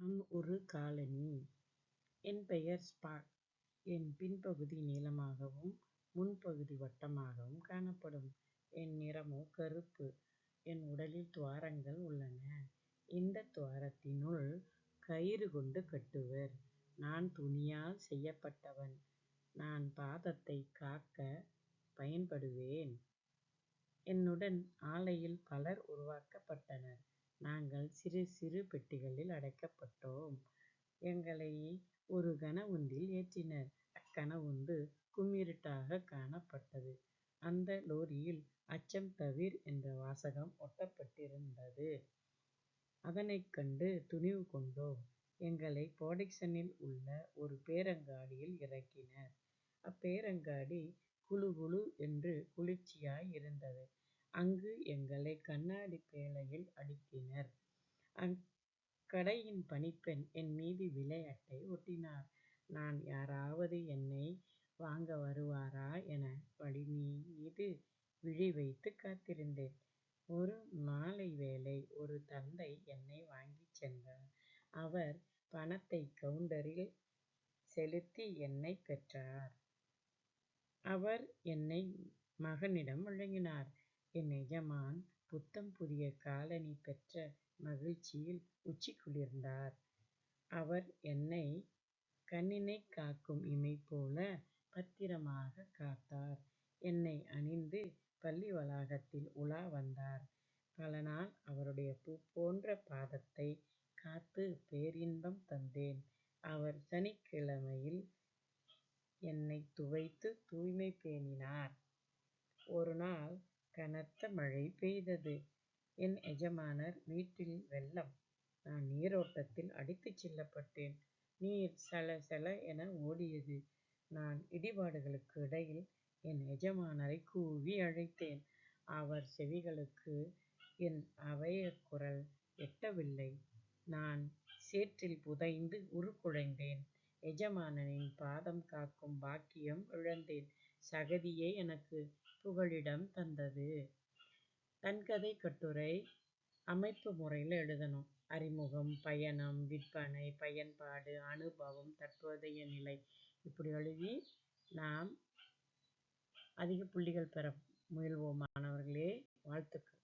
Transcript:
நான் ஒரு காலனி. என் பெயர் ஸ்பாட். என் பின்பகுதி நீளமாகவும் முன்பகுதி வட்டமாகவும் காணப்படும். என் நிறமோ கருப்பு. என் உடலில் துவாரங்கள் உள்ளன. இந்தத் துவாரத்தினுள் கயிறு கொண்டு கட்டுவர். நான் துணியால் செய்யப்பட்டவன். நான் பாதத்தைக் காக்கப் பயன்படுவேன். என்னுடன் ஆலையில் பலர் உருவாக்கப்பட்டனர். நாங்கள் சிறு சிறு பெட்டிகளில் அடைக்கப்பட்டோம். எங்களை ஒரு கனவுந்தில் ஏற்றினர். அக்கனவுந்து கும்மிருட்டாகக் காணப்பட்டது. அந்த லோரியில் அச்சம் தவிர் என்ற வாசகம் ஒட்டப்பட்டிருந்தது. அதனைக் கண்டு துணிவு கொண்டோம். எங்களை போடெக்சனில் உள்ள ஒரு பேரங்காடியில் இறக்கினர். அப்பேரங்காடி குளு குளு என்று குளிர்ச்சியாய் இருந்தது. அங்கு எங்களைக் கண்ணாடிப் பேழையில் அடுக்கினர். அக்கடையின் பணிப்பெண் என் மீது விலை அட்டை ஒட்டினார். நான் யாராவது என்னை வாங்க வருவாரா என வழி மீது விழி வைத்துக் காத்திருந்தேன். ஒரு மாலை வேளை ஒரு தந்தை என்னை வாங்கிச் சென்றார். அவர் பணத்தைக் கவுண்டரில் செலுத்தி என்னைப் பெற்றார். அவர் என்னை மகனிடம் வழங்கினார். என் எஜமான் புத்தம் புதிய காலணி பெற்ற மகிழ்ச்சியில் உச்சி குளிர்ந்தார். அவர் என்னைக் கண்ணினைக் காக்கும் இமைபோல பத்திரமாகக் காத்தார். என்னை அணிந்து பள்ளி வளாகத்தில் உலா வந்தார். பல நாள் அவருடைய பூ போன்ற பாதத்தைக் காத்துப் பேரின்பம் தந்தேன். அவர் சனிக்கிழமையில் என்னைத் துவைத்துத் தூய்மை பேணினார். ஒரு நாள் கனத்த மழை பெய்தது. என் எஜமானர் வீட்டில் வெள்ளம். நான் நீரோட்டத்தில் அடித்துச் செல்லப்பட்டேன். நீர் சல சல என ஓடியது. நான் இடிபாடுகளுக்கு இடையில் என் எஜமானரைக் கூவி அழைத்தேன். அவர் செவிகளுக்கு என் அவயக்குரல் எட்டவில்லை. நான் சேற்றில் புதைந்து உருக்குலைந்தேன். எஜமானனின் பாதம் காக்கும் பாக்கியம் இழந்தேன். சகதியே எனக்குப் புகலிடம் தந்தது. தன்கதைக் கட்டுரை அமைப்பு முறையில் எழுதணும். அறிமுகம், பயணம், விற்பனை, பயன்பாடு, அனுபவம், தற்போதைய நிலை. இப்படி எழுதி நாம் அதிக புள்ளிகள் பெற முயல்வோம் மாணவர்களே. வாழ்த்துக்கள்.